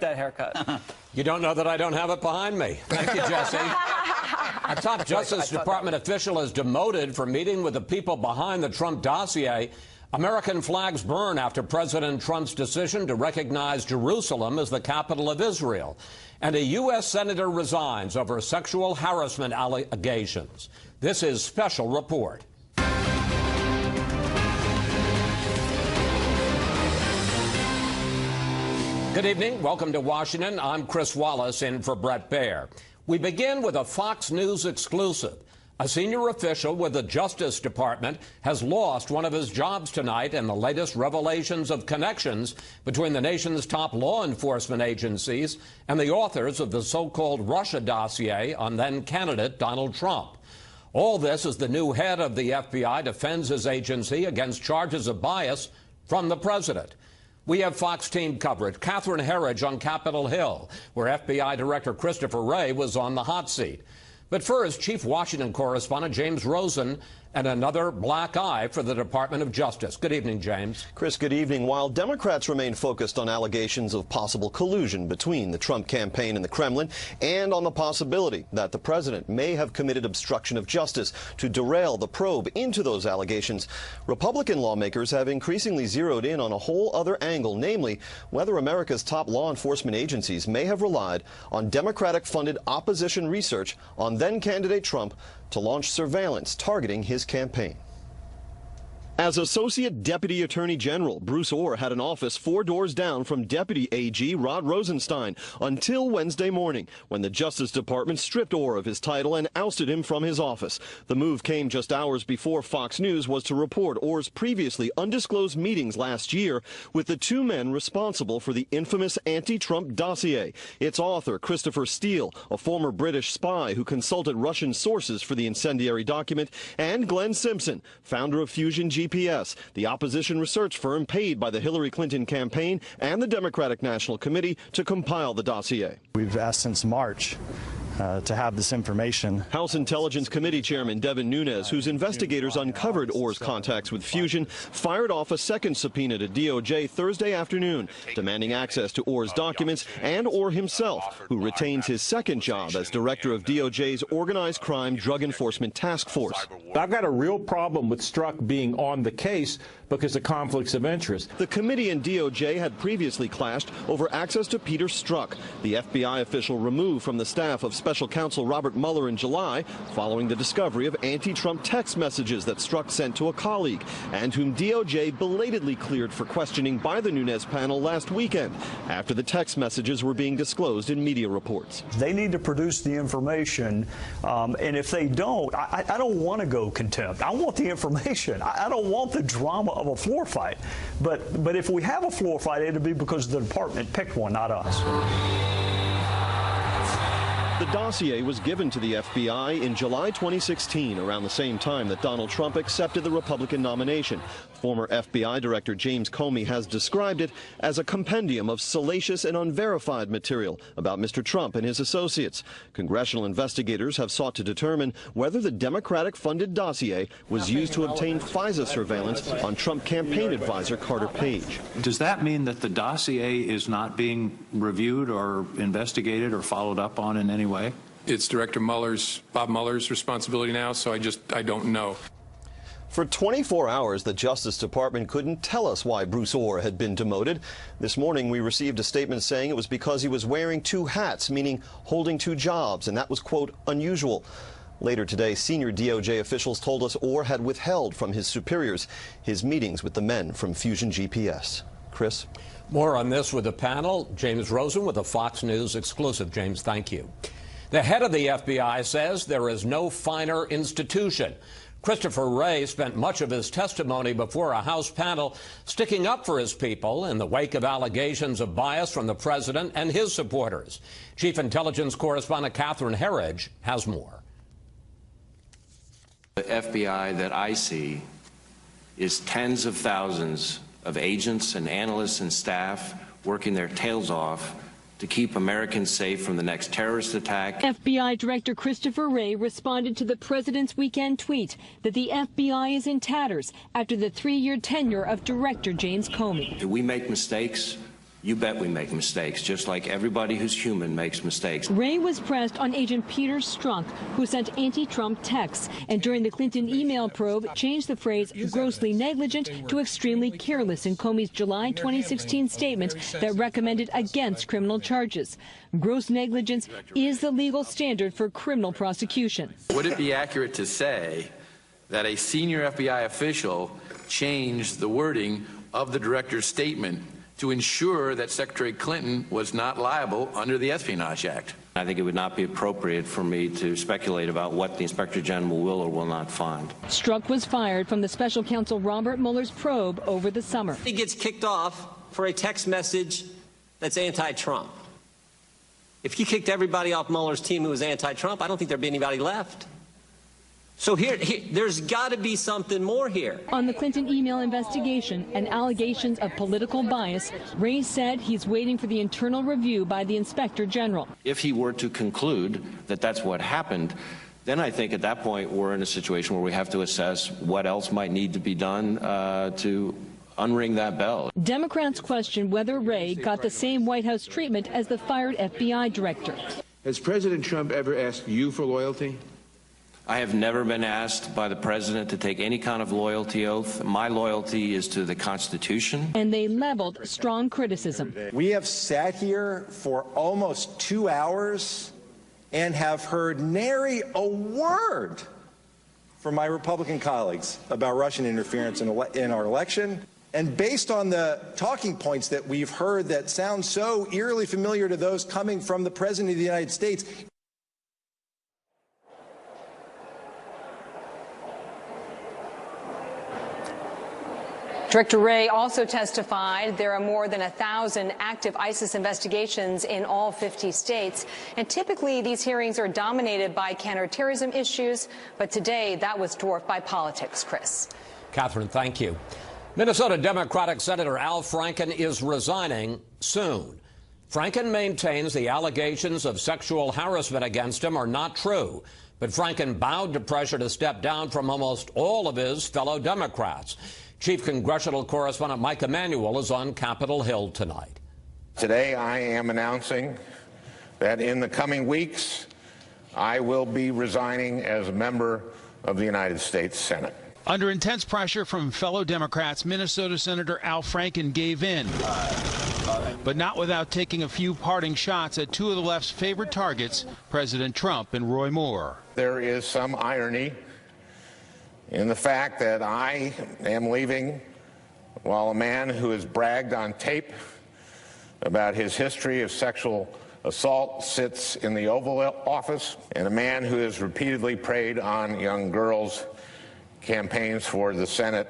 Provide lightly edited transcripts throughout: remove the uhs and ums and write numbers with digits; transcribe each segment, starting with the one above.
that haircut. You don't know that I don't have it behind me. Thank you, Jesse. A top Justice Department official is demoted for meeting with the people behind the Trump dossier. American flags burn after President Trump's decision to recognize Jerusalem as the capital of Israel. And a U.S. senator resigns over sexual harassment allegations. This is Special Report. Good evening. Welcome to Washington. I'm Chris Wallace in for Bret Baier. We begin with a Fox News exclusive. A senior official with the Justice Department has lost one of his jobs tonight in the latest revelations of connections between the nation's top law enforcement agencies and the authors of the so-called Russia dossier on then-candidate Donald Trump. All this as the new head of the FBI defends his agency against charges of bias from the president. We have Fox team coverage. Catherine Herridge on Capitol Hill, where FBI Director Christopher Wray was on the hot seat. But first, Chief Washington Correspondent James Rosen and another black eye for the Department of Justice. Good evening, James. Chris, good evening. While Democrats remain focused on allegations of possible collusion between the Trump campaign and the Kremlin, and on the possibility that the president may have committed obstruction of justice to derail the probe into those allegations, Republican lawmakers have increasingly zeroed in on a whole other angle, namely whether America's top law enforcement agencies may have relied on Democratic-funded opposition research on then-candidate Trump to launch surveillance targeting his campaign. As Associate Deputy Attorney General, Bruce Ohr had an office 4 doors down from Deputy AG Rod Rosenstein until Wednesday morning, when the Justice Department stripped Ohr of his title and ousted him from his office. The move came just hours before Fox News was to report Ohr's previously undisclosed meetings last year with the 2 men responsible for the infamous anti-Trump dossier. Its author, Christopher Steele, a former British spy who consulted Russian sources for the incendiary document, and Glenn Simpson, founder of Fusion GPS, the opposition research firm paid by the Hillary Clinton campaign and the Democratic National Committee to compile the dossier. We've asked since March to have this information. House Intelligence Committee Chairman Devin Nunes, whose investigators uncovered Ohr's contacts with Fusion, fired off a second subpoena to DOJ Thursday afternoon, demanding access to Ohr's documents and Ohr himself, who retains his second job as director of DOJ's Organized Crime Drug Enforcement Task Force. I've got a real problem with Strzok being on the case because of conflicts of interest. The committee and DOJ had previously clashed over access to Peter Strzok, the FBI official removed from the staff of Special Counsel Robert Mueller in July following the discovery of anti-Trump text messages that Strzok sent to a colleague, and whom DOJ belatedly cleared for questioning by the Nunes panel last weekend after the text messages were being disclosed in media reports. They need to produce the information, and if they don't, I don't want to go contempt. I want the information. I don't want the drama of a floor fight. But if we have a floor fight, it'll be because the department picked one, not us. The dossier was given to the FBI in July 2016, around the same time that Donald Trump accepted the Republican nomination. Former FBI Director James Comey has described it as a compendium of salacious and unverified material about Mr. Trump and his associates. Congressional investigators have sought to determine whether the Democratic-funded dossier was used to obtain FISA surveillance on Trump campaign advisor Carter Page. Does that mean that the dossier is not being reviewed or investigated or followed up on in any way? It's Director Bob Mueller's responsibility now, so I don't know. For 24 hours, the Justice Department couldn't tell us why Bruce Ohr had been demoted. This morning, we received a statement saying it was because he was wearing 2 hats, meaning holding 2 jobs, and that was, quote, unusual. Later today, senior DOJ officials told us Ohr had withheld from his superiors his meetings with the men from Fusion GPS. Chris? More on this with the panel. James Rosen with a Fox News exclusive. James, thank you. The head of the FBI says there is no finer institution. Christopher Wray spent much of his testimony before a House panel sticking up for his people in the wake of allegations of bias from the president and his supporters. Chief Intelligence Correspondent Catherine Herridge has more. The FBI that I see is tens of thousands of agents and analysts and staff working their tails off to keep Americans safe from the next terrorist attack. FBI Director Christopher Wray responded to the president's weekend tweet that the FBI is in tatters after the 3-year tenure of Director James Comey. We make mistakes. You bet we make mistakes, just like everybody who's human makes mistakes. Wray was pressed on agent Peter Strzok, who sent anti-Trump texts, and during the Clinton email probe changed the phrase grossly negligent to extremely careless in Comey's July 2016 statement that recommended against criminal charges. Gross negligence is the legal standard for criminal prosecution. Would it be accurate to say that a senior FBI official changed the wording of the director's statement to ensure that Secretary Clinton was not liable under the Espionage Act? I think it would not be appropriate for me to speculate about what the Inspector General will or will not find. Strzok was fired from the special counsel Robert Mueller's probe over the summer. He gets kicked off for a text message that's anti-Trump. If he kicked everybody off Mueller's team who was anti-Trump, I don't think there'd be anybody left. So there's got to be something more here. On the Clinton email investigation and allegations of political bias, Wray said he's waiting for the internal review by the Inspector General. If he were to conclude that that's what happened, then I think at that point we're in a situation where we have to assess what else might need to be done to unring that bell. Democrats question whether Wray got the same White House treatment as the fired FBI director. Has President Trump ever asked you for loyalty? I have never been asked by the president to take any kind of loyalty oath. My loyalty is to the Constitution. And they leveled strong criticism. We have sat here for almost 2 hours and have heard nary a word from my Republican colleagues about Russian interference in our election. And based on the talking points that we've heard that sound so eerily familiar to those coming from the President of the United States, Director Wray also testified there are more than 1,000 active ISIS investigations in all 50 states. And typically these hearings are dominated by counterterrorism issues. But today that was dwarfed by politics. Chris. Catherine, thank you. Minnesota Democratic Senator Al Franken is resigning soon. Franken maintains the allegations of sexual harassment against him are not true. But Franken bowed to pressure to step down from almost all of his fellow Democrats. Chief Congressional Correspondent Mike Emanuel is on Capitol Hill tonight. Today I am announcing that in the coming weeks I will be resigning as a member of the United States Senate. Under intense pressure from fellow Democrats, Minnesota Senator Al Franken gave in, but not without taking a few parting shots at two of the left's favorite targets, President Trump and Roy Moore. There is some irony in the fact that I am leaving while a man who has bragged on tape about his history of sexual assault sits in the Oval Office, and a man who has repeatedly preyed on young girls campaigns for the Senate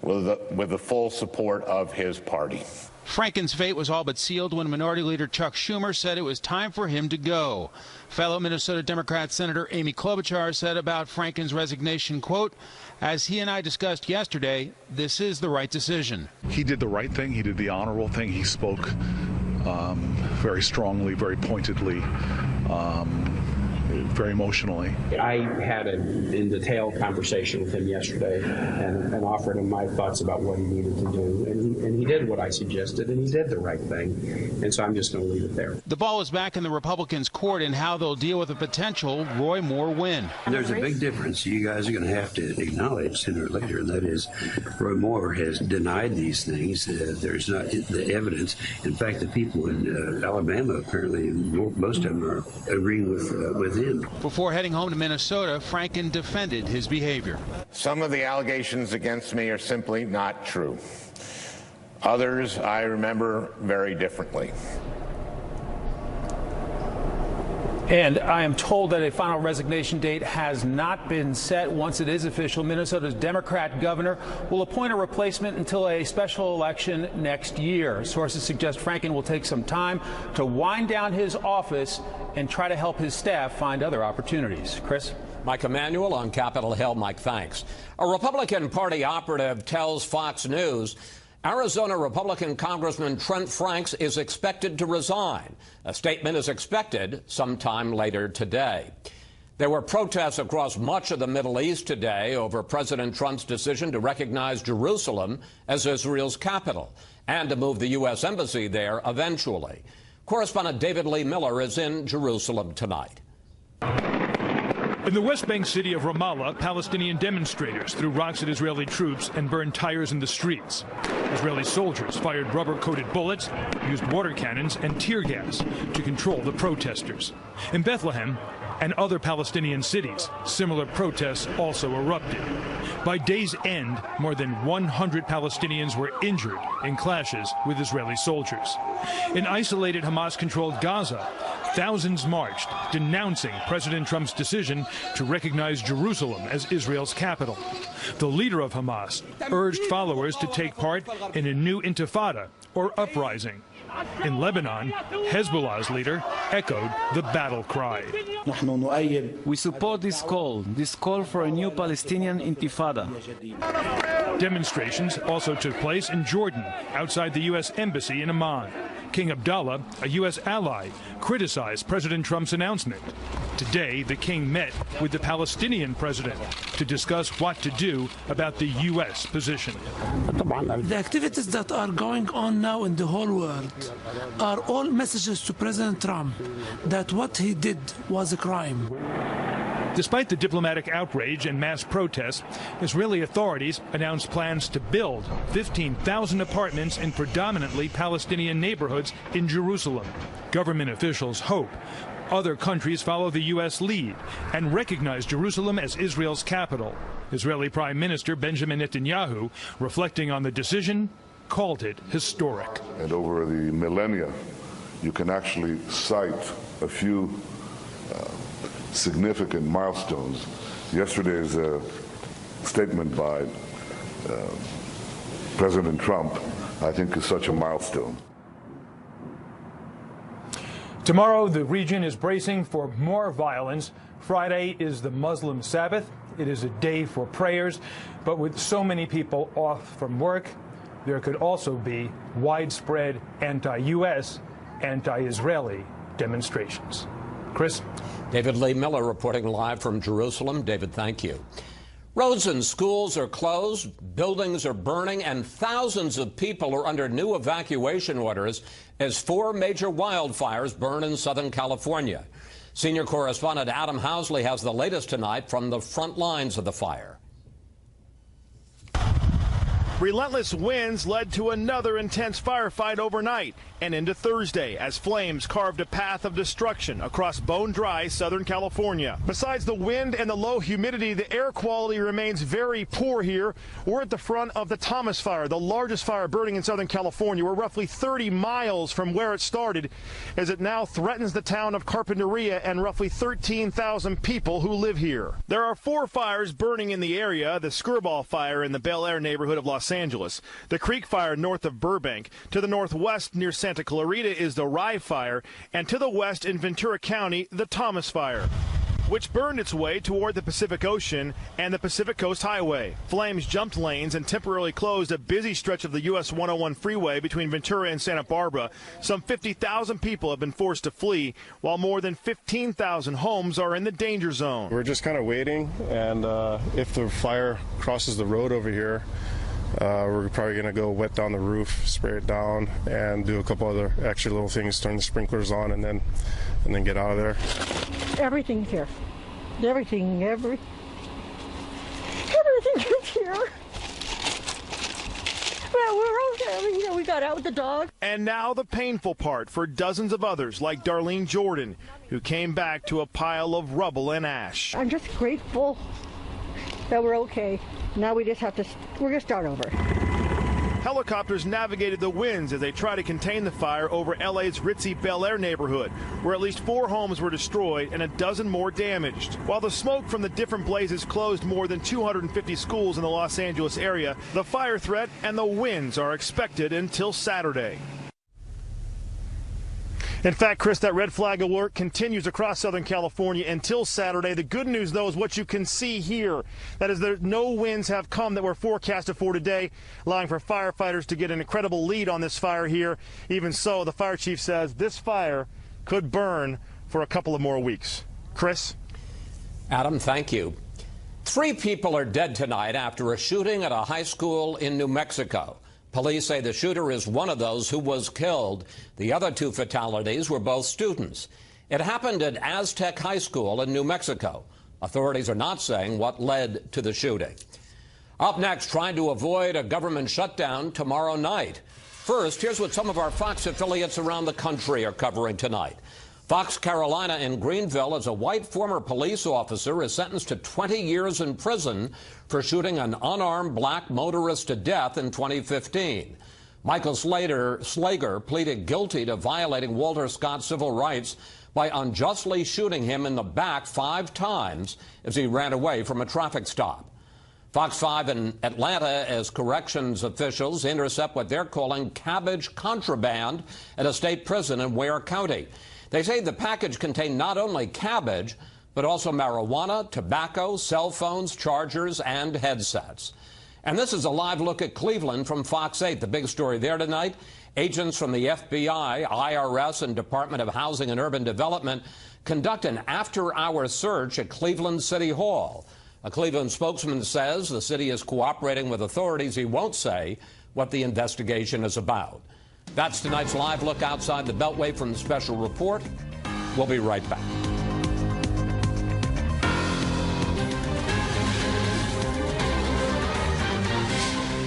with the full support of his party. Franken's fate was all but sealed when Minority Leader Chuck Schumer said it was time for him to go. Fellow Minnesota Democrat Senator Amy Klobuchar said about Franken's resignation, quote, "As he and I discussed yesterday, this is the right decision." He did the right thing. He did the honorable thing. He spoke very strongly, very pointedly, very emotionally. I had an in-detail conversation with him yesterday and offered him my thoughts about what he needed to do. And he did what I suggested, and he did the right thing. And so I'm just going to leave it there. The ball is back in the Republicans' court in how they'll deal with a potential Roy Moore win. There's a big difference you guys are going to have to acknowledge sooner or later, and that is Roy Moore has denied these things. There's not the evidence. In fact, the people in Alabama, apparently, most of them are agreeing with him. Before heading home to Minnesota, Franken defended his behavior. Some of the allegations against me are simply not true. Others I remember very differently. And I am told that a final resignation date has not been set. Once it is official, Minnesota's Democrat governor will appoint a replacement until a special election next year. Sources suggest Franken will take some time to wind down his office and try to help his staff find other opportunities. Chris? Mike Emanuel on Capitol Hill. Mike, thanks. A Republican Party operative tells Fox News Arizona Republican Congressman Trent Franks is expected to resign. A statement is expected sometime later today. There were protests across much of the Middle East today over President Trump's decision to recognize Jerusalem as Israel's capital. and to move the U.S. embassy there eventually. Correspondent David Lee Miller is in Jerusalem tonight. In the West Bank city of Ramallah, Palestinian demonstrators threw rocks at Israeli troops and burned tires in the streets. Israeli soldiers fired rubber-coated bullets, used water cannons and tear gas to control the protesters. In Bethlehem and other Palestinian cities, similar protests also erupted. By day's end, more than 100 Palestinians were injured in clashes with Israeli soldiers. In isolated Hamas-controlled Gaza, thousands marched, denouncing President Trump's decision to recognize Jerusalem as Israel's capital. The leader of Hamas urged followers to take part in a new intifada, or uprising. In Lebanon, Hezbollah's leader echoed the battle cry. We support this call for a new Palestinian intifada. Demonstrations also took place in Jordan, outside the U.S. Embassy in Amman. King Abdullah, a U.S. ally, criticized President Trump's announcement. Today, the king met with the Palestinian president to discuss what to do about the U.S. position. The activities that are going on now in the whole world are all messages to President Trump that what he did was a crime. Despite the diplomatic outrage and mass protests, Israeli authorities announced plans to build 15,000 apartments in predominantly Palestinian neighborhoods in Jerusalem. Government officials hope other countries follow the U.S. lead and recognize Jerusalem as Israel's capital. Israeli Prime Minister Benjamin Netanyahu, reflecting on the decision, called it historic. And over the millennia, you can actually cite a few significant milestones. Yesterday's statement by President Trump, I think, is such a milestone. Tomorrow, the region is bracing for more violence. Friday is the Muslim Sabbath. It is a day for prayers, but with so many people off from work, there could also be widespread anti-U.S., anti-Israeli demonstrations. Chris? David Lee Miller reporting live from Jerusalem. David, thank you. Roads and schools are closed, buildings are burning, and thousands of people are under new evacuation orders as 4 major wildfires burn in Southern California. Senior correspondent Adam Housley has the latest tonight from the front lines of the fire. Relentless winds led to another intense firefight overnight and into Thursday as flames carved a path of destruction across bone-dry Southern California. Besides the wind and the low humidity, the air quality remains very poor here. We're at the front of the Thomas Fire, the largest fire burning in Southern California. We're roughly 30 miles from where it started as it now threatens the town of Carpinteria and roughly 13,000 people who live here. There are 4 fires burning in the area: the Skirball Fire in the Bel Air neighborhood of Los Angeles, the Creek Fire north of Burbank. To the northwest near Santa Clarita is the Rye Fire, and to the west in Ventura County, the Thomas Fire, which burned its way toward the Pacific Ocean and the Pacific Coast Highway. Flames jumped lanes and temporarily closed a busy stretch of the US 101 freeway between Ventura and Santa Barbara. Some 50,000 people have been forced to flee, while more than 15,000 homes are in the danger zone. We're just kind of waiting, and if the fire crosses the road over here, we're probably going to go wet down the roof, spray it down, and do a couple other extra little things, turn the sprinklers on, and then get out of there. Everything's here. Everything is here. Well, we're okay. We got out with the dog. And now the painful part for dozens of others like Darlene Jordan, who came back to a pile of rubble and ash. I'm just grateful that we're okay. Now we just have to, we're going to start over. Helicopters navigated the winds as they try to contain the fire over LA's ritzy Bel Air neighborhood, where at least 4 homes were destroyed and a dozen more damaged. While the smoke from the different blazes closed more than 250 schools in the Los Angeles area, the fire threat and the winds are expected until Saturday. In fact, Chris, that red flag alert continues across Southern California until Saturday. The good news, though, is what you can see here. That is, no winds have come that were forecasted for today, allowing for firefighters to get an incredible lead on this fire here. Even so, the fire chief says this fire could burn for a couple of more weeks. Chris? Adam, thank you. 3 people are dead tonight after a shooting at a high school in New Mexico. Police say the shooter is one of those who was killed. The other 2 fatalities were both students. It happened at Aztec High School in New Mexico. Authorities are not saying what led to the shooting. Up next, trying to avoid a government shutdown tomorrow night. First, here's what some of our Fox affiliates around the country are covering tonight. Fox Carolina in Greenville, as a white former police officer is sentenced to 20 years in prison for shooting an unarmed black motorist to death in 2015. Michael Slager pleaded guilty to violating Walter Scott's civil rights by unjustly shooting him in the back 5 times as he ran away from a traffic stop. Fox 5 in Atlanta, as corrections officials intercept what they're calling cabbage contraband at a state prison in Ware County. They say the package contained not only cabbage, but also marijuana, tobacco, cell phones, chargers, and headsets. And this is a live look at Cleveland from Fox 8. The big story there tonight, agents from the FBI, IRS, and Department of Housing and Urban Development conduct an after-hour search at Cleveland City Hall. A Cleveland spokesman says the city is cooperating with authorities. He won't say what the investigation is about. That's tonight's live look outside the Beltway from the Special Report. We'll be right back.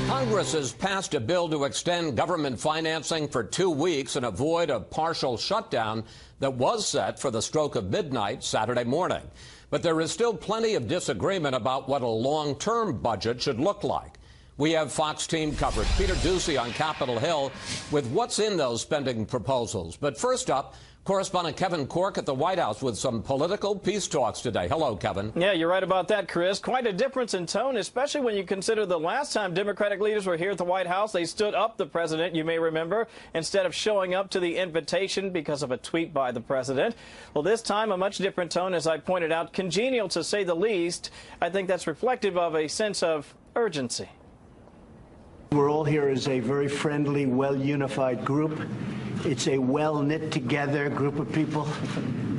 Congress has passed a bill to extend government financing for 2 weeks and avoid a partial shutdown that was set for the stroke of midnight Saturday morning. But there is still plenty of disagreement about what a long-term budget should look like. We have Fox team coverage. Peter Ducey on Capitol Hill with what's in those spending proposals. But first up, correspondent Kevin Corke at the White House with some political peace talks today. Hello, Kevin. Yeah, you're right about that, Chris. Quite a difference in tone, especially when you consider the last time Democratic leaders were here at the White House. They stood up the president, you may remember, instead of showing up to the invitation because of a tweet by the president. Well, this time, a much different tone, as I pointed out, congenial to say the least. I think that's reflective of a sense of urgency. We're all here as a very friendly, well-unified group. It's a well-knit together group of people,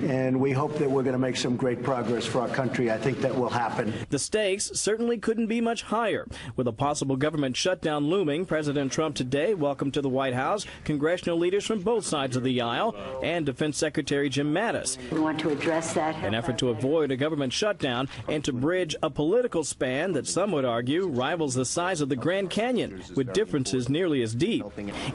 and we hope that we're going to make some great progress for our country. I think that will happen. The stakes certainly couldn't be much higher. With a possible government shutdown looming, President Trump today welcomed to the White House congressional leaders from both sides of the aisle and Defense Secretary Jim Mattis. We want to address that. An effort to avoid a government shutdown and to bridge a political span that some would argue rivals the size of the Grand Canyon, with differences nearly as deep.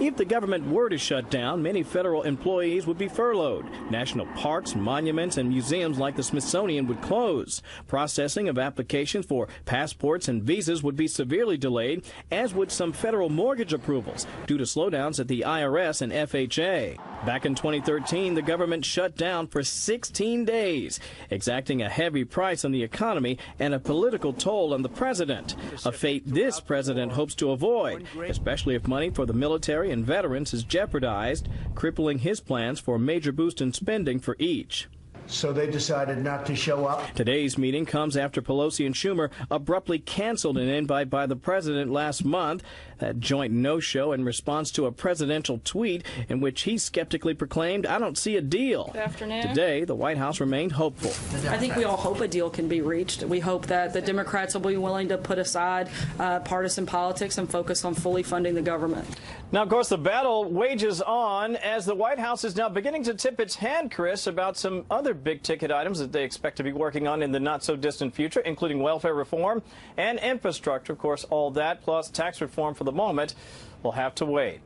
If the government were to shut down, many federal employees would be furloughed. National parks, monuments, and museums like the Smithsonian would close. Processing of applications for passports and visas would be severely delayed, as would some federal mortgage approvals due to slowdowns at the IRS and FHA. Back in 2013, the government shut down for 16 days, exacting a heavy price on the economy and a political toll on the president, a fate this president hopes to avoid, especially if money for the military and veterans is jeopardized, crippling his plans for a major boost in spending for each. So they decided not to show up. Today's meeting comes after Pelosi and Schumer abruptly canceled an invite by the president last month. That joint no-show in response to a presidential tweet in which he skeptically proclaimed, "I don't see a deal." Good afternoon. Today, the White House remained hopeful. I think we all hope a deal can be reached. We hope that the Democrats will be willing to put aside partisan politics and focus on fully funding the government. Now, of course, the battle wages on as the White House is now beginning to tip its hand, Chris, about some other big-ticket items that they expect to be working on in the not-so-distant future, including welfare reform and infrastructure. Of course, all that, plus tax reform for the moment, will have to wait.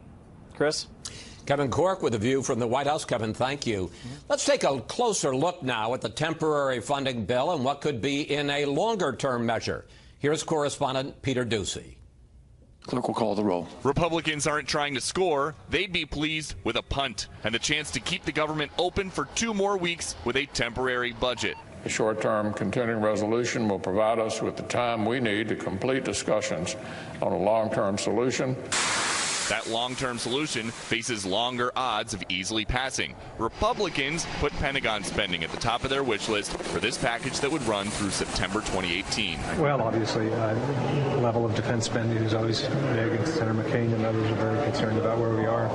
Chris? Kevin Corke with a view from the White House. Kevin, thank you. Let's take a closer look now at the temporary funding bill and what could be in a longer-term measure. Here's correspondent Peter Ducey. Clerk will call the roll. Republicans aren't trying to score. They'd be pleased with a punt and the chance to keep the government open for 2 more weeks with a temporary budget. The short-term continuing resolution will provide us with the time we need to complete discussions on a long-term solution. That long-term solution faces longer odds of easily passing. Republicans put Pentagon spending at the top of their wish list for this package that would run through September 2018. Well, obviously, level of defense spending is always big, and Senator McCain and others are very concerned about where we are.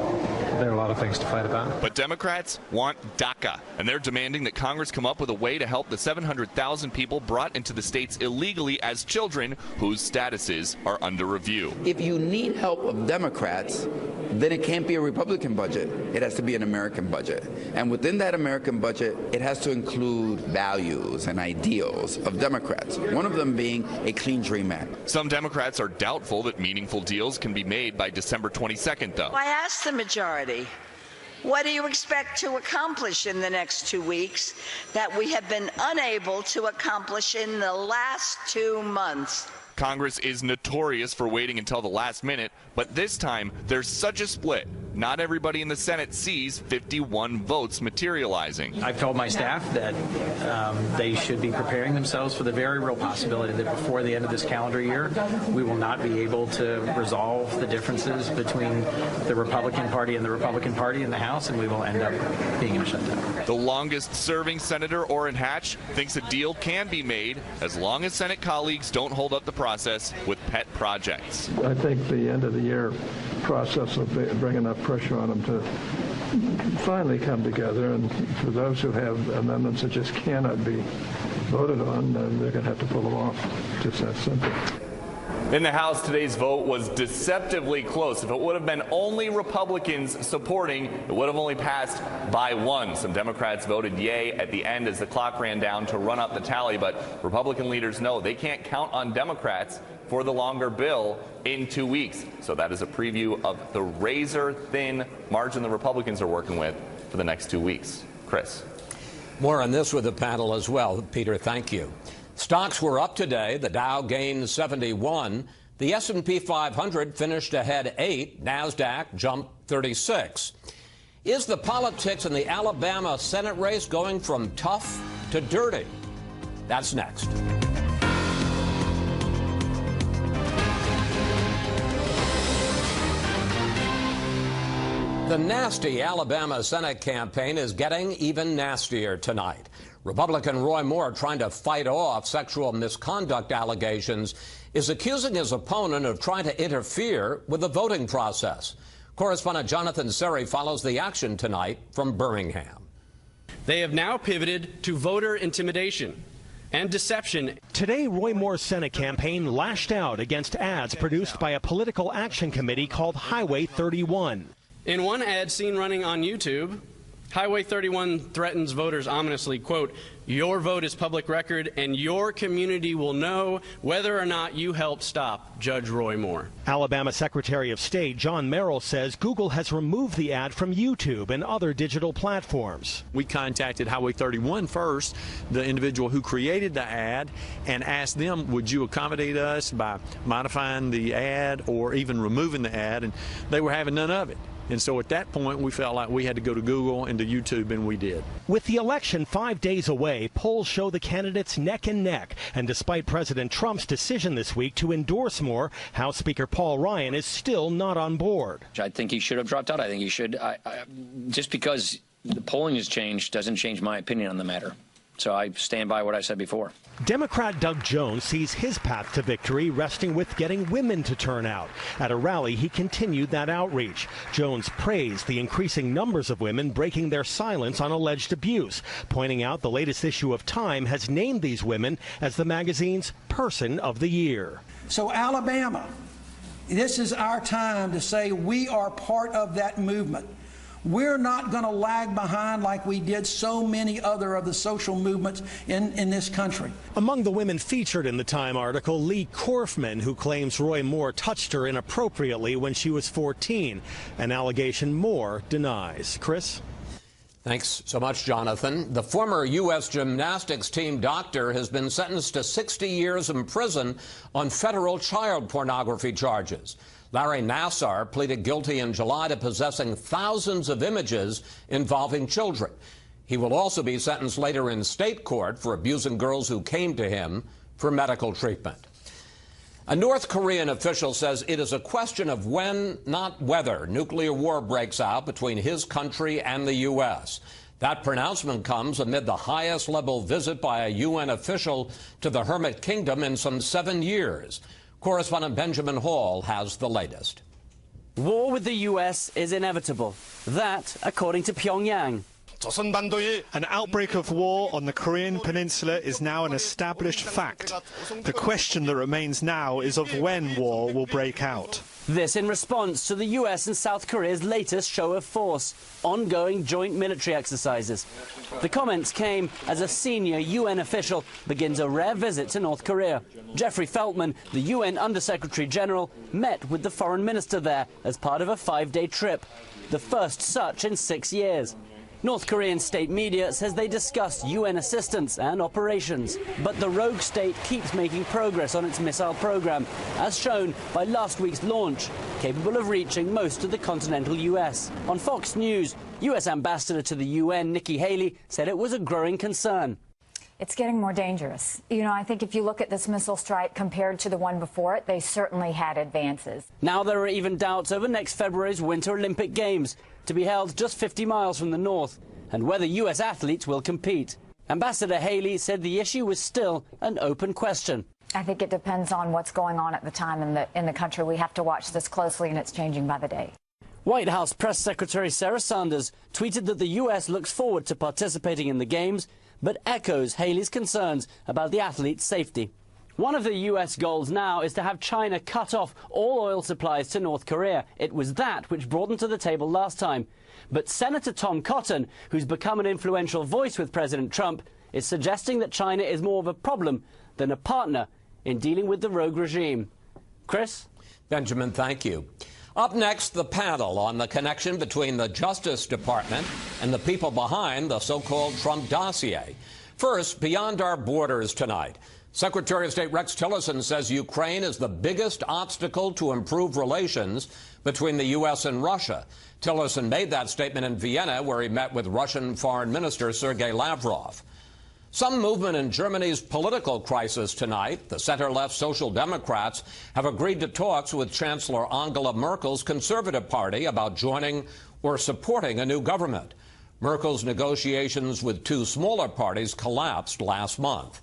there are a lot of things to fight about. But Democrats want DACA, and they're demanding that Congress come up with a way to help the 700,000 people brought into the states illegally as children whose statuses are under review. If you need help of Democrats, then it can't be a Republican budget. It has to be an American budget. And within that American budget, it has to include values and ideals of Democrats, one of them being a Clean Dream Act. Some Democrats are doubtful that meaningful deals can be made by December 22nd, though. I asked the majority, what do you expect to accomplish in the next 2 weeks that we have been unable to accomplish in the last 2 months? Congress is notorious for waiting until the last minute, but this time there's such a split. Not everybody in the Senate sees 51 votes materializing. I've told my staff that they should be preparing themselves for the very real possibility that before the end of this calendar year, we will not be able to resolve the differences between the Republican Party and the Republican Party in the House, and we will end up being in a shutdown. The longest-serving Senator, Orrin Hatch, thinks a deal can be made as long as Senate colleagues don't hold up the process with pet projects. I think the end of the year process will bring enough pressure on them to finally come together, and for those who have amendments that just cannot be voted on, they're going to have to pull them off. Just that simple. In the House, today's vote was deceptively close. If it would have been only Republicans supporting, it would have only passed by one. Some Democrats voted yay at the end as the clock ran down to run up the tally, but Republican leaders know they can't count on Democrats for the longer bill in 2 weeks. So that is a preview of the razor-thin margin the Republicans are working with for the next 2 weeks. Chris. More on this with the panel as well. Peter, thank you. Stocks were up today. The Dow gained 71. The S&P 500 finished ahead 8. NASDAQ jumped 36. Is the politics in the Alabama Senate race going from tough to dirty? That's next. The nasty Alabama Senate campaign is getting even nastier tonight. Republican Roy Moore, trying to fight off sexual misconduct allegations, is accusing his opponent of trying to interfere with the voting process. Correspondent Jonathan Seri follows the action tonight from Birmingham. They have now pivoted to voter intimidation and deception. Today, Roy Moore's Senate campaign lashed out against ads produced by a political action committee called Highway 31. In one ad seen running on YouTube, Highway 31 threatens voters ominously, quote, "Your vote is public record and your community will know whether or not you helped stop Judge Roy Moore." Alabama Secretary of State John Merrill says Google has removed the ad from YouTube and other digital platforms. We contacted Highway 31 first, the individual who created the ad, and asked them, would you accommodate us by modifying the ad or even removing the ad, and they were having none of it. And so at that point, we felt like we had to go to Google and to YouTube, and we did. With the election 5 days away, polls show the candidates neck and neck. And despite President Trump's decision this week to endorse Moore, House Speaker Paul Ryan is still not on board. I think he should have dropped out. I think he should. Just because the polling has changed doesn't change my opinion on the matter. So I stand by what I said before. Democrat Doug Jones sees his path to victory resting with getting women to turn out. At a rally, he continued that outreach. Jones praised the increasing numbers of women breaking their silence on alleged abuse, pointing out the latest issue of Time has named these women as the magazine's Person of the Year. So Alabama, this is our time to say we are part of that movement. We're not going to lag behind like we did so many other of the social movements in this country. Among the women featured in the Time article, Lee Korfman, who claims Roy Moore touched her inappropriately when she was 14, an allegation Moore denies. Chris? Thanks so much, Jonathan. The former U.S. gymnastics team doctor has been sentenced to 60 years in prison on federal child pornography charges. Larry Nassar pleaded guilty in July to possessing thousands of images involving children. He will also be sentenced later in state court for abusing girls who came to him for medical treatment. A North Korean official says it is a question of when, not whether, nuclear war breaks out between his country and the U.S. That pronouncement comes amid the highest-level visit by a UN official to the Hermit Kingdom in some 7 years. Correspondent Benjamin Hall has the latest. War with the US is inevitable. That, according to Pyongyang. An outbreak of war on the Korean Peninsula is now an established fact. The question that remains now is of when war will break out. This in response to the US and South Korea's latest show of force, ongoing joint military exercises. The comments came as a senior UN official begins a rare visit to North Korea. Jeffrey Feltman, the UN Undersecretary General, met with the foreign minister there as part of a 5-day trip, the first such in 6 years. North Korean state media says they discussed UN assistance and operations, but the rogue state keeps making progress on its missile program, as shown by last week's launch, capable of reaching most of the continental US. On Fox News, US Ambassador to the UN, Nikki Haley, said it was a growing concern. It's getting more dangerous. You know, I think if you look at this missile strike compared to the one before it, they certainly had advances. Now there are even doubts over next February's Winter Olympic Games, to be held just 50 miles from the north, and whether US athletes will compete. Ambassador Haley said the issue was still an open question. I think it depends on what's going on at the time in the country. We have to watch this closely, and it's changing by the day. White House Press Secretary Sarah Sanders tweeted that the US looks forward to participating in the Games, but echoes Haley's concerns about the athletes' safety. One of the US goals now is to have China cut off all oil supplies to North Korea. It was that which brought them to the table last time. But Senator Tom Cotton, who's become an influential voice with President Trump, is suggesting that China is more of a problem than a partner in dealing with the rogue regime. Chris? Benjamin, thank you. Up next, the panel on the connection between the Justice Department and the people behind the so-called Trump dossier. First, beyond our borders tonight, Secretary of State Rex Tillerson says Ukraine is the biggest obstacle to improve relations between the U.S. and Russia. Tillerson made that statement in Vienna, where he met with Russian Foreign Minister Sergei Lavrov. Some movement in Germany's political crisis tonight. The center-left Social Democrats have agreed to talks with Chancellor Angela Merkel's Conservative Party about joining or supporting a new government. Merkel's negotiations with two smaller parties collapsed last month.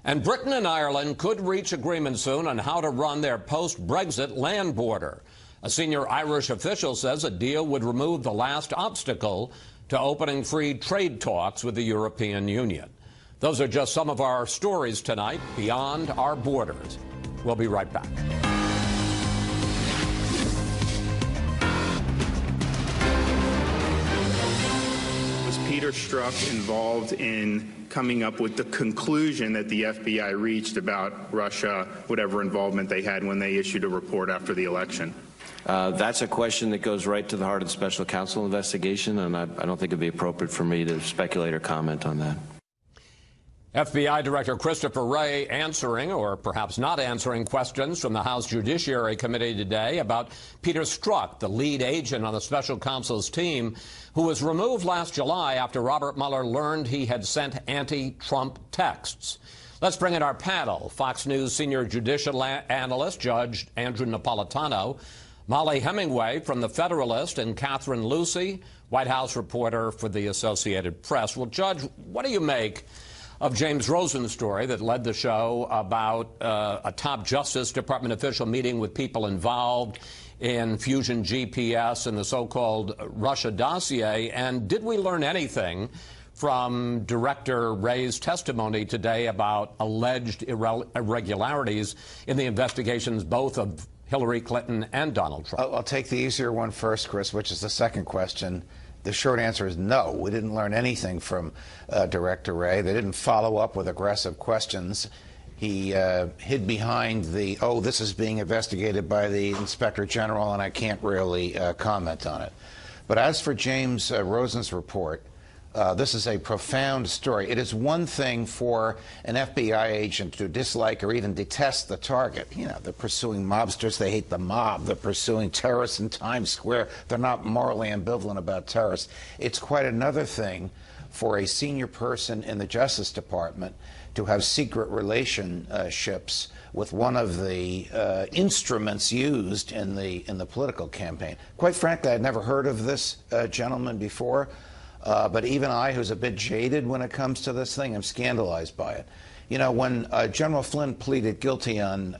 And Britain and Ireland could reach agreement soon on how to run their post-Brexit land border. A senior Irish official says a deal would remove the last obstacle to opening free trade talks with the European Union. Those are just some of our stories tonight beyond our borders. We'll be right back. Was Peter Strzok involved in coming up with the conclusion that the FBI reached about Russia, whatever involvement they had when they issued a report after the election? That's a question that goes right to the heart of the special counsel investigation, and I don't think it would be appropriate for me to speculate or comment on that. FBI Director Christopher Wray answering, or perhaps not answering, questions from the House Judiciary Committee today about Peter Strzok, the lead agent on the special counsel's team, who was removed last July after Robert Mueller learned he had sent anti-Trump texts. Let's bring in our panel. Fox News senior judicial analyst, Judge Andrew Napolitano, Molly Hemingway from The Federalist, and Catherine Lucy, White House reporter for the Associated Press. Well, Judge, what do you make of James Rosen's story that led the show about a top Justice Department official meeting with people involved in Fusion GPS and the so-called Russia dossier? And did we learn anything from Director Wray's testimony today about alleged irregularities in the investigations both of Hillary Clinton and Donald Trump? I'll take the easier one first, Chris, which is the second question. The short answer is no. We didn't learn anything from Director Wray. They didn't follow up with aggressive questions. He hid behind the, oh, this is being investigated by the Inspector General, and I can't really comment on it. But as for James Rosen's report, this is a profound story. It is one thing for an FBI agent to dislike or even detest the target. You know, they're pursuing mobsters. They hate the mob. They're pursuing terrorists in Times Square. They're not morally ambivalent about terrorists. It's quite another thing for a senior person in the Justice Department to have secret relationships with one of the instruments used in the political campaign. Quite frankly, I'd never heard of this gentleman before. But even I, who's a bit jaded when it comes to this thing, am scandalized by it. You know, when General Flynn pleaded guilty on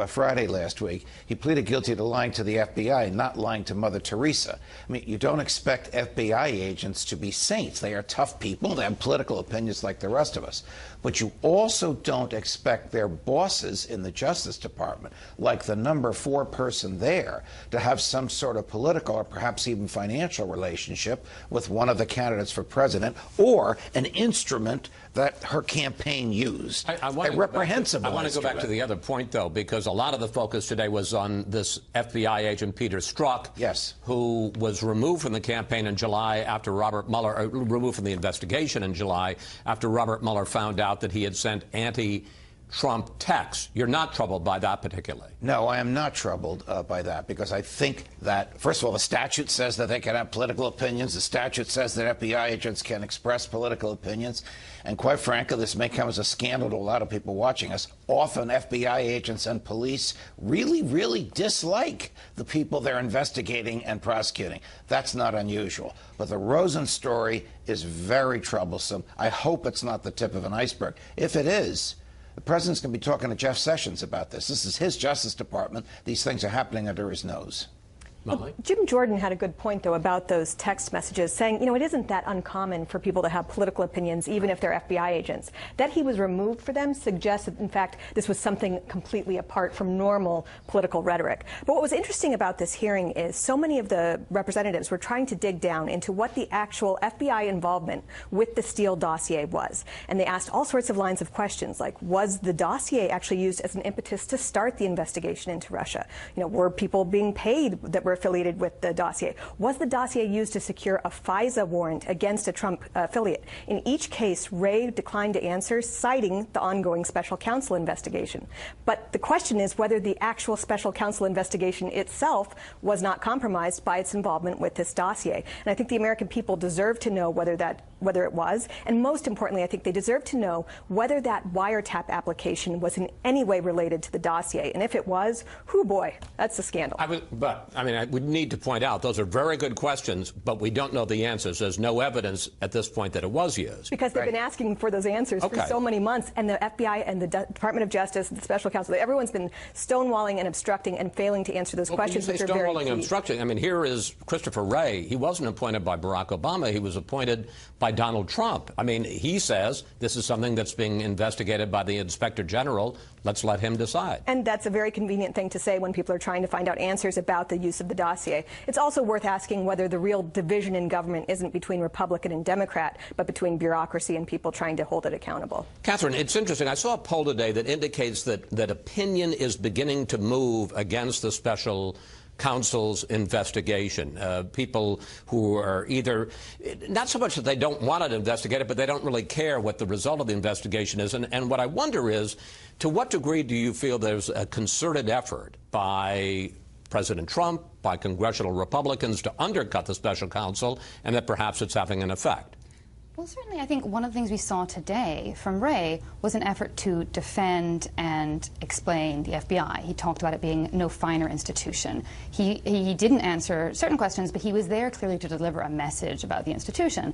Friday last week, he pleaded guilty to lying to the FBI, not lying to Mother Teresa. I mean, you don't expect FBI agents to be saints. They are tough people. They have political opinions like the rest of us. But you also don't expect their bosses in the Justice Department, like the number 4 person there, to have some sort of political or perhaps even financial relationship with one of the candidates for president or an instrument that her campaign used. A reprehensible I want to go back instrument. to the other point, though, because a lot of the focus today was on this FBI agent, Peter Strzok, yes, who was removed from the campaign in July after Robert Mueller, removed from the investigation in July after Robert Mueller found out that he had sent anti-Trump texts. You're not troubled by that particularly? No, I am not troubled by that, because I think that, first of all, the statute says that they can have political opinions. The statute says that FBI agents can express political opinions. And quite frankly, this may come as a scandal to a lot of people watching us. Often FBI agents and police really, really dislike the people they're investigating and prosecuting. That's not unusual. But the Rosen story is very troublesome. I hope it's not the tip of an iceberg. If it is, the president's going to be talking to Jeff Sessions about this. This is his Justice Department. These things are happening under his nose. Well, Jim Jordan had a good point, though, about those text messages, saying, you know, it isn't that uncommon for people to have political opinions, even if they're FBI agents. That he was removed for them suggests that, in fact, this was something completely apart from normal political rhetoric. But what was interesting about this hearing is so many of the representatives were trying to dig down into what the actual FBI involvement with the Steele dossier was. And they asked all sorts of lines of questions, like, was the dossier actually used as an impetus to start the investigation into Russia? You know, were people being paid that were affiliated with the dossier? Was the dossier used to secure a FISA warrant against a Trump affiliate? In each case, Wray declined to answer, citing the ongoing special counsel investigation. But the question is whether the actual special counsel investigation itself was not compromised by its involvement with this dossier. And I think the American people deserve to know whether it was, and most importantly, I think they deserve to know whether that wiretap application was in any way related to the dossier. And if it was, whoo boy, that's a scandal. I would need to point out those are very good questions, but we don't know the answers. There's no evidence at this point that it was used. Because they've been asking for those answers for so many months, and the FBI and the Department of Justice, the special counsel, everyone's been stonewalling and obstructing and failing to answer those questions, which are very key. Stonewalling and obstructing. I mean, here is Christopher Wray. He wasn't appointed by Barack Obama. He was appointed by Donald Trump. I mean, he says this is something that's being investigated by the Inspector General. Let's let him decide. And that's a very convenient thing to say when people are trying to find out answers about the use of the dossier. It's also worth asking whether the real division in government isn't between Republican and Democrat, but between bureaucracy and people trying to hold it accountable. Catherine, it's interesting. I saw a poll today that indicates that opinion is beginning to move against the special counsel's investigation. People who are either, not so much that they don't want to investigate it, but they don't really care what the result of the investigation is. And what I wonder is, to what degree do you feel there's a concerted effort by President Trump, by congressional Republicans to undercut the special counsel, and that perhaps it's having an effect? Well, certainly, I think one of the things we saw today from Wray was an effort to defend and explain the FBI. He talked about it being no finer institution. He didn't answer certain questions, but he was there clearly to deliver a message about the institution.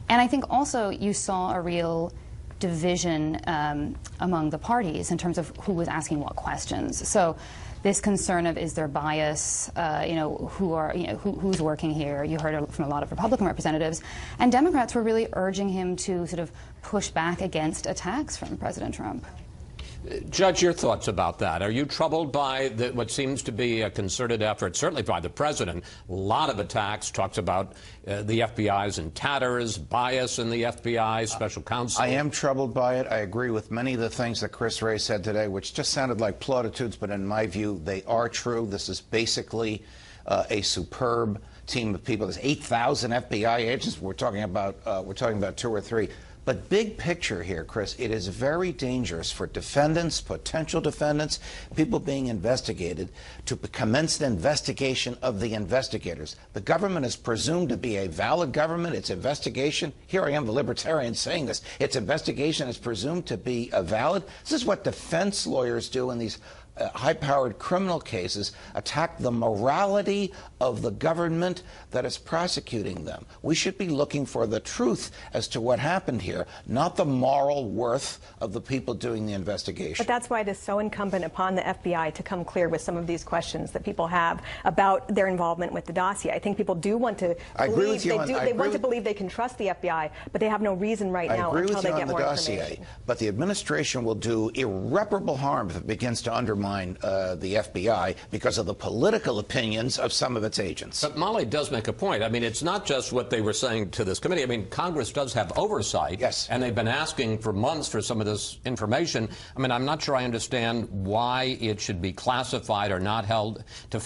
And I think also you saw a real division among the parties in terms of who was asking what questions. So this concern of is there bias, who's working here. You heard from a lot of Republican representatives, and Democrats were really urging him to sort of push back against attacks from President Trump. Judge, your thoughts about that? Are you troubled by what seems to be a concerted effort, certainly by the president? A lot of attacks, talks about the FBI's in tatters, bias in the FBI, special counsel. I am troubled by it. I agree with many of the things that Chris Wray said today, which just sounded like platitudes, but in my view, they are true. This is basically a superb team of people. There's 8,000 FBI agents. We're talking about 2 or 3. But big picture here, Chris, it is very dangerous for defendants, potential defendants, people being investigated, to commence the investigation of the investigators. The government is presumed to be a valid government. Its investigation, here I am, the libertarian, saying this, its investigation is presumed to be valid. This is what defense lawyers do in these high-powered criminal cases attack the morality of the government that is prosecuting them. We should be looking for the truth as to what happened here, not the moral worth of the people doing the investigation. But that's why it is so incumbent upon the FBI to come clear with some of these questions that people have about their involvement with the dossier. I think people do want to believe they want to believe they can trust the FBI, but they have no reason right now until they get more information. But the administration will do irreparable harm if it begins to undermine the FBI because of the political opinions of some of its agents. But Molly does make a point. I mean, it's not just what they were saying to this committee. I mean, Congress does have oversight. Yes. And they've been asking for months for some of this information. I mean, I'm not sure I understand why it should be classified or not held to